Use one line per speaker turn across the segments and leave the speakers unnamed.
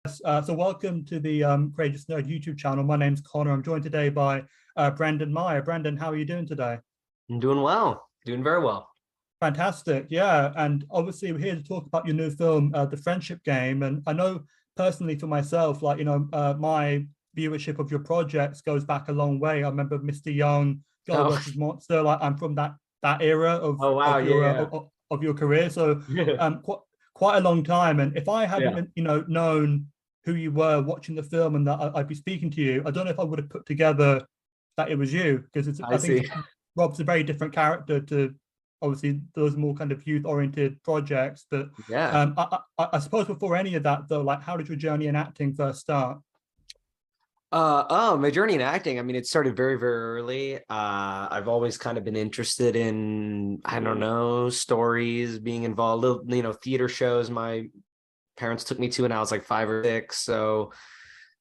So welcome to the Courageous Nerd YouTube channel. My name's Connor. I'm joined today by Brendan Meyer. Brendan, how are you doing today?
I'm doing well, doing very well.
Fantastic, yeah. And obviously, we're here to talk about your new film, The Friendship Game. And I know personally for myself, my viewership of your projects goes back a long way. I remember Mr. Young, God
Oh,
versus Monster. Like I'm from that era of
oh wow,
of your
yeah,
of your career. So
yeah.
quite a long time. And if I
Yeah,
hadn't, known who you were watching the film and that I'd be speaking to you, I don't know if I would have put together that it was you because
I
I think
see.
Rob's a very different character to obviously those more kind of youth oriented projects. But
Yeah.
I suppose before any of that though, like how did your journey in acting first start?
My journey in acting, I mean, it started very, very early. I've always kind of been interested in, I don't know, stories, being involved, theater shows. My parents took me to when I was like 5 or 6. So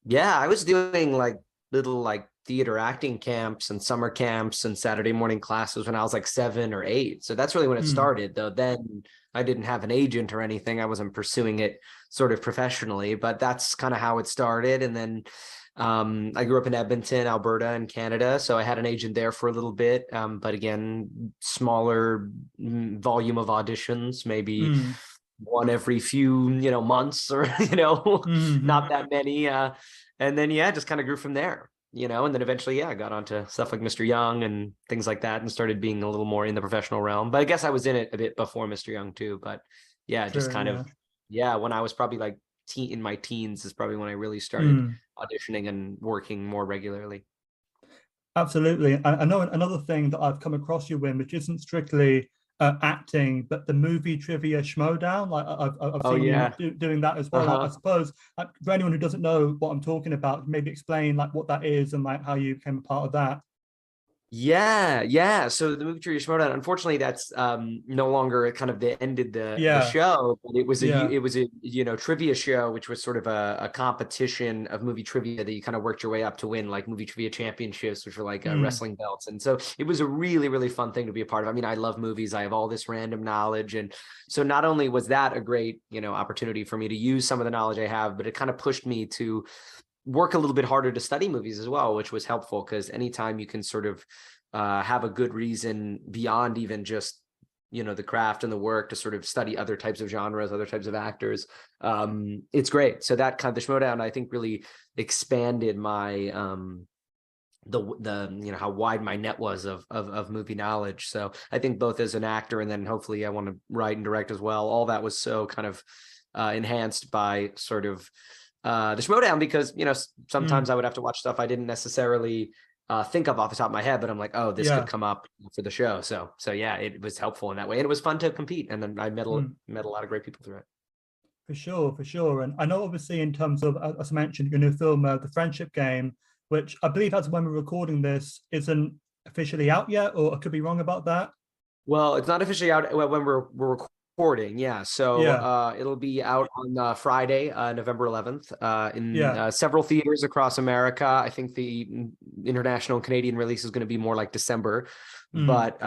yeah, I was doing like little like theater acting camps and summer camps and Saturday morning classes when I was like 7 or 8. So that's really when it
Mm,
started, though. Then I didn't have an agent or anything. I wasn't pursuing it sort of professionally, but that's kind of how it started. And then I grew up in Edmonton, Alberta, in Canada. So I had an agent there for a little bit. But again, smaller volume of auditions, maybe
mm,
one every few months or
mm,
not that many, and then yeah, just kind of grew from there, and then eventually I got onto stuff like Mr. Young and things like that and started being a little more in the professional realm. But I guess I was in it a bit before Mr. Young too. But yeah, just
true,
kind of,
yeah.
yeah, when I was probably like in my teens is probably when I really started
Mm.
auditioning and working more regularly.
Absolutely. I know another thing that I've come across you in, which isn't strictly acting, but the movie trivia schmodown. Like I've
Oh
seen you
yeah.
doing that as well. I
Uh-huh.
suppose for anyone who doesn't know what I'm talking about, maybe explain like what that is and like how you became a part of that.
Yeah, yeah. So the movie Trivia Showdown, unfortunately, that's no longer kind of the ended the
Yeah,
show, but
yeah.
it was a trivia show, which was sort of a competition of movie trivia that you kind of worked your way up to win, like movie trivia championships, which were like
Mm,
wrestling belts. And so it was a really, really fun thing to be a part of. I mean, I love movies. I have all this random knowledge. And so not only was that a great, opportunity for me to use some of the knowledge I have, but it kind of pushed me to work a little bit harder to study movies as well, which was helpful because anytime you can sort of have a good reason beyond even just the craft and the work to sort of study other types of genres, other types of actors, it's great. So that kind of the Schmodown, I think, really expanded my the how wide my net was of movie knowledge. So I think both as an actor and then hopefully I want to write and direct as well, all that was so kind of enhanced by sort of the Schmodown, because sometimes
mm,
I would have to watch stuff I didn't necessarily think of off the top of my head, but I'm like, oh, this could
yeah.
come up for the show. So yeah, it was helpful in that way, and it was fun to compete, and then I
Mm.
met a lot of great people through it.
For sure, for sure. And I know, obviously, in terms of, as I mentioned, your new film, The Friendship Game, which I believe, as when we're recording this, isn't officially out yet, or I could be wrong about that.
Well, it's not officially out when we're recording. Yeah, so
Yeah,
it'll be out on Friday, November 11th, in
yeah.
several theaters across America. I think the international and Canadian release is going to be more like December,
Mm,
but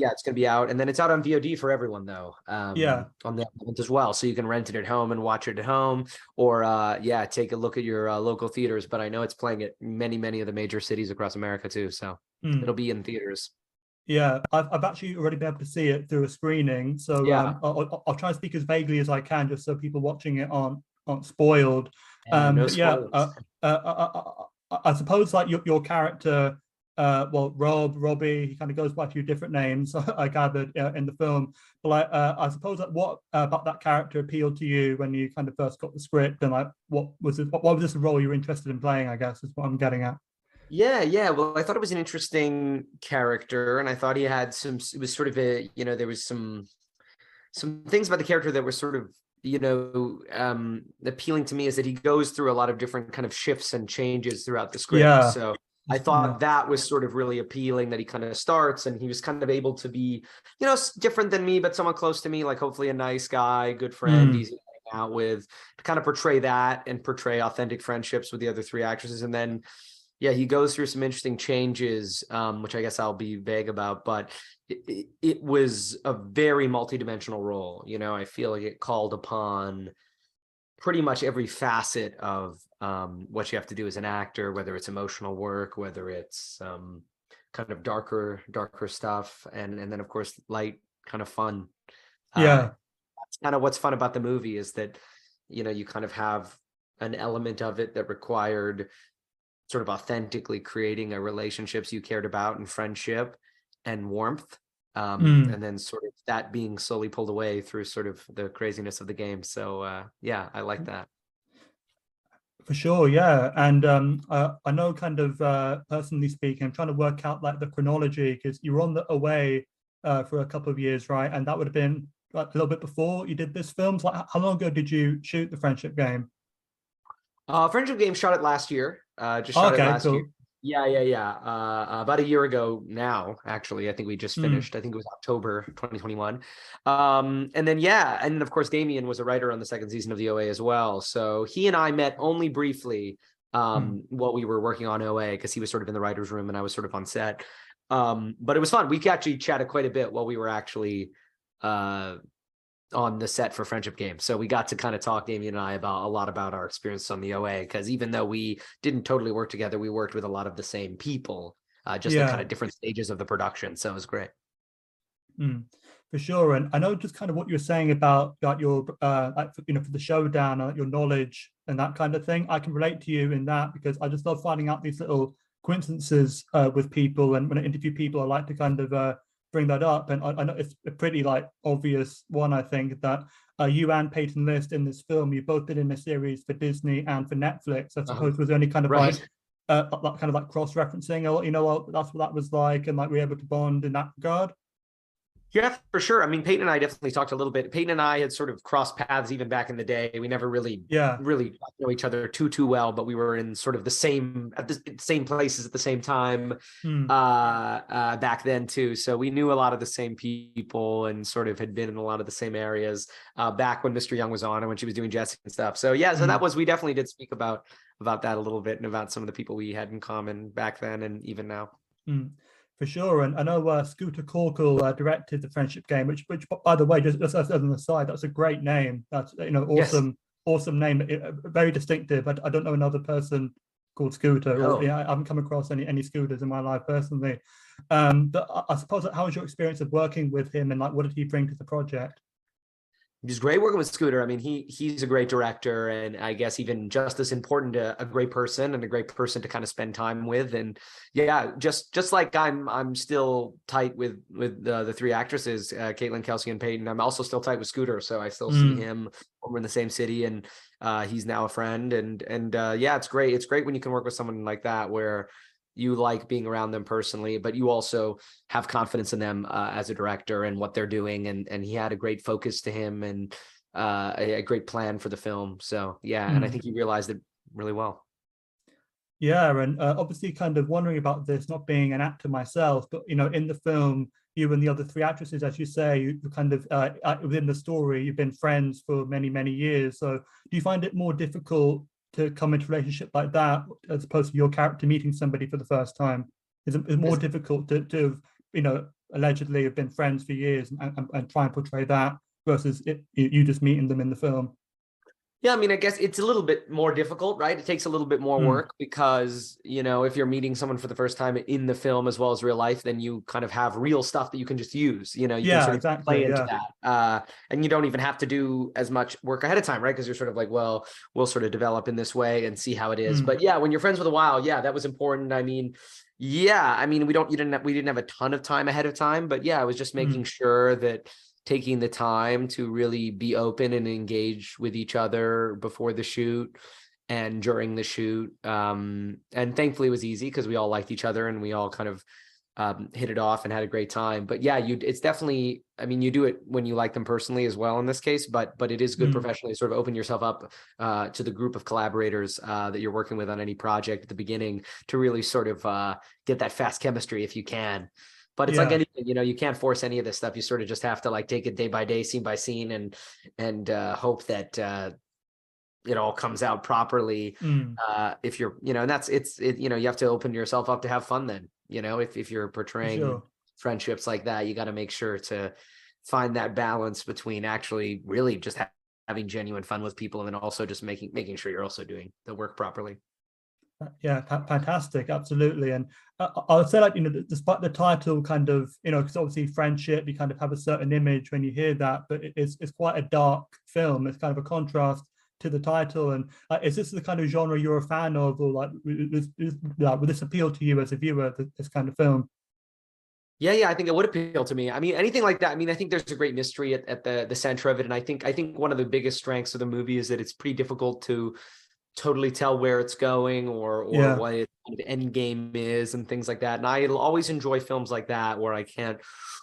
yeah, it's going to be out, and then it's out on VOD for everyone though,
yeah.
on the 11th as well. So you can rent it at home and watch it at home, or yeah, take a look at your local theaters. But I know it's playing at many of the major cities across America too, so it'll
Mm.
be in theaters.
Yeah, I've actually already been able to see it through a screening, so
Yeah,
I'll try and speak as vaguely as I can, just so people watching it aren't spoiled.
yeah, no
But yeah,
spoilers.
I suppose like your character, well, Robbie, he kind of goes by a few different names, I gathered in the film. But like, I suppose like what about that character appealed to you when you kind of first got the script, and like what was this role you were interested in playing? I guess is what I'm getting at.
Yeah, yeah. Well, I thought it was an interesting character, and I thought he had some. It was sort of a, there was some things about the character that were sort of, appealing to me, is that he goes through a lot of different kind of shifts and changes throughout the script.
Yeah,
So I
yeah.
thought that was sort of really appealing, that he kind of starts and he was kind of able to be, different than me, but somewhat close to me, like hopefully a nice guy, good friend,
Mm,
easy to hang out with, to kind of portray that and portray authentic friendships with the other three actresses. And then yeah, he goes through some interesting changes, which I guess I'll be vague about, but it was a very multidimensional role. I feel like it called upon pretty much every facet of what you have to do as an actor, whether it's emotional work, whether it's kind of darker stuff, and then of course light kind of fun.
Yeah.
That's kind of what's fun about the movie, is that you kind of have an element of it that required sort of authentically creating a relationships you cared about, and friendship and warmth,
Mm.
and then sort of that being slowly pulled away through sort of the craziness of the game. So yeah, I like that.
For sure, yeah. And I know kind of personally speaking, I'm trying to work out like the chronology because you were on the away for a couple of years, right? And that would have been like, a little bit before you did this film. So, like, how long ago did you shoot the Friendship Game?
Friendship Game shot it last year. Just
Oh,
shot it
okay,
last year.
cool.
Yeah. About a year ago now, actually. I think we just
Mm,
finished. I think it was October 2021. And then and of course Damien was a writer on the second season of the OA as well. So he and I met only briefly
mm.
while we were working on OA, because he was sort of in the writer's room and I was sort of on set. But it was fun. We actually chatted quite a bit while we were actually on the set for Friendship Game. So we got to kind of talk, Damien and I, about a lot about our experience on the OA, because even though we didn't totally work together, we worked with a lot of the same people, just at kind
Yeah.
of different stages of the production. So it was great.
Mm, for sure. And I know just kind of what you were saying about like your like, for the showdown, your knowledge and that kind of thing. I can relate to you in that because I just love finding out these little coincidences with people. And when I interview people, I like to kind of bring that up. And I know it's a pretty like obvious one. I think that you and Peyton List in this film, you've both been in a series for Disney and for Netflix. I suppose was only kind of like
Right.
kind of like cross-referencing, or that's what that was like, and like we're able to bond in that regard.
Yeah, for sure. I mean, Peyton and I definitely talked a little bit. Peyton and I had sort of crossed paths even back in the day. We never really,
Yeah.
really got to know each other too well, but we were in sort of the same places at the same time
Mm.
back then too. So we knew a lot of the same people and sort of had been in a lot of the same areas back when Mr. Young was on and when she was doing Jesse and stuff. So yeah, so
Mm.
we definitely did speak about that a little bit, and about some of the people we had in common back then and even now.
Mm. For sure. And I know Scooter Corkle directed the Friendship Game, which by the way, just as an aside, that's a great name. That's
Yes.
awesome name, very distinctive. I don't know another person called Scooter, or
No.
I haven't come across any Scooters in my life personally. But I suppose, how was your experience of working with him, and like what did he bring to the project?
He's great working with Scooter. I mean, he's a great director, and I guess even just as important, a great person, and a great person to kind of spend time with. And yeah, just like I'm still tight with the three actresses, Caitlin, Kelsey, and Peyton. I'm also still tight with Scooter, so I still see
Mm.
him when we're in the same city, and he's now a friend. And yeah, it's great. It's great when you can work with someone like that, where you like being around them personally, but you also have confidence in them as a director and what they're doing. And he had a great focus to him, and a great plan for the film. So yeah, and I
Mm.
think he realized it really well.
Yeah, and obviously, kind of wondering about this, not being an actor myself, but in the film, you and the other three actresses, as you say, you kind of within the story, you've been friends for many, many years. So, do you find it more difficult to come into a relationship like that, as opposed to your character meeting somebody for the first time? Is it more difficult to have, allegedly have been friends for years and try and portray that versus you just meeting them in the film?
Yeah, I mean, I guess it's a little bit more difficult, right? It takes a little bit more
Mm.
work because, if you're meeting someone for the first time in the film as well as real life, then you kind of have real stuff that you can just use. You can
Yeah,
sort of play
exactly.
into
Yeah.
that. And you don't even have to do as much work ahead of time, right? Because you're sort of like, well, we'll sort of develop in this way and see how it is.
Mm.
But yeah, when you're friends with a while, yeah, that was important. I mean, yeah, I mean, we didn't have a ton of time ahead of time, but yeah, I was just making
Mm.
sure that taking the time to really be open and engage with each other before the shoot and during the shoot. And thankfully it was easy because we all liked each other and we all kind of hit it off and had a great time. But yeah, it's definitely, I mean, you do it when you like them personally as well in this case, but it is good
Mm.
professionally to sort of open yourself up to the group of collaborators that you're working with on any project at the beginning, to really sort of get that fast chemistry if you can. But it's like
Yeah.
anything, you can't force any of this stuff. You sort of just have to like take it day by day, scene by scene, and hope that it all comes out properly.
Mm.
If you're, and you have to open yourself up to have fun then, if you're
For
portraying
sure.
friendships like that, you got to make sure to find that balance between actually really just having genuine fun with people, and then also just making sure you're also doing the work properly.
Yeah, fantastic, absolutely. And I would say, like, despite the title kind of, because obviously friendship, you kind of have a certain image when you hear that, but it's quite a dark film. It's kind of a contrast to the title. And is this the kind of genre you're a fan of, or like, would this appeal to you as a viewer, this kind of film?
Yeah, I think it would appeal to me. I mean, anything like that. I mean, I think there's a great mystery at the center of it, and I think one of the biggest strengths of the movie is that it's pretty difficult to totally tell where it's going or
Yeah.
what its kind of end game is and things like that. And I always enjoy films like that where I can't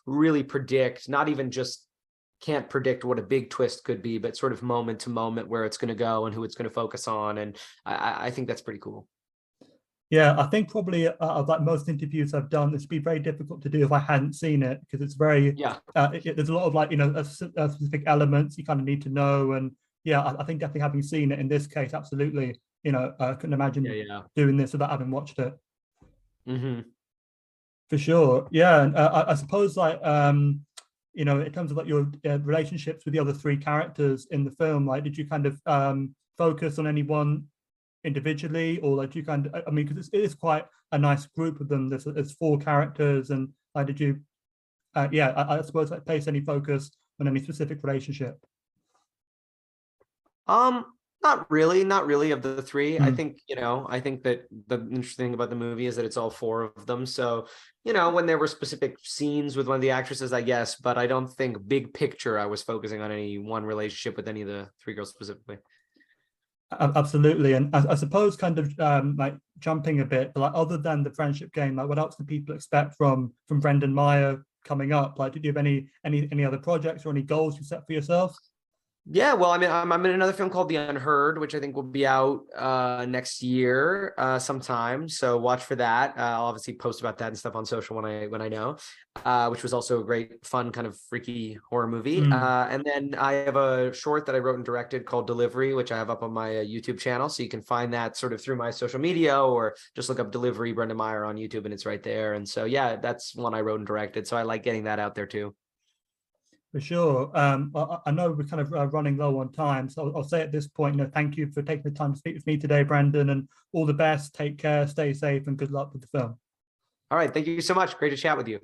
really predict, not even just can't predict what a big twist could be, but sort of moment to moment where it's going to go and who it's going to focus on. And I think that's pretty cool.
Yeah, I think probably of like most interviews I've done, this would be very difficult to do if I hadn't seen it, because it's very
Yeah.
there's a lot of, like, specific elements you kind of need to know. And yeah, I think definitely having seen it in this case, absolutely, I couldn't imagine
Yeah.
doing this without having watched it.
Mm-hmm.
For sure. Yeah, and I suppose, like, in terms of like your relationships with the other three characters in the film, like, did you kind of focus on any one individually, or like you kind of, I mean, because it is quite a nice group of them. There's four characters, and did you I suppose, like, place any focus on any specific relationship?
Um, not really of the three. I
Mm.
think, I think that the interesting thing about the movie is that it's all four of them. So, when there were specific scenes with one of the actresses, I guess, but I don't think big picture I was focusing on any one relationship with any of the three girls specifically.
Absolutely. And I suppose, kind of like jumping a bit, but like, other than the friendship game, like, what else do people expect from Brendan Meyer coming up? Like, did you have any other projects or any goals you set for yourself?
Yeah, well, I mean, I'm in another film called The Unheard, which I think will be out next year sometime. So watch for that. I'll obviously post about that and stuff on social when I know. Which was also a great, fun, kind of freaky horror movie.
Mm.
And then I have a short that I wrote and directed called Delivery, which I have up on my YouTube channel. So you can find that sort of through my social media, or just look up Delivery Brendan Meyer on YouTube, and it's right there. And so yeah, that's one I wrote and directed. So I like getting that out there too.
For sure. I know we're kind of running low on time, so I'll say at this point, thank you for taking the time to speak with me today, Brandon, and all the best. Take care, stay safe, and good luck with the film.
All right, thank you so much. Great to chat with you.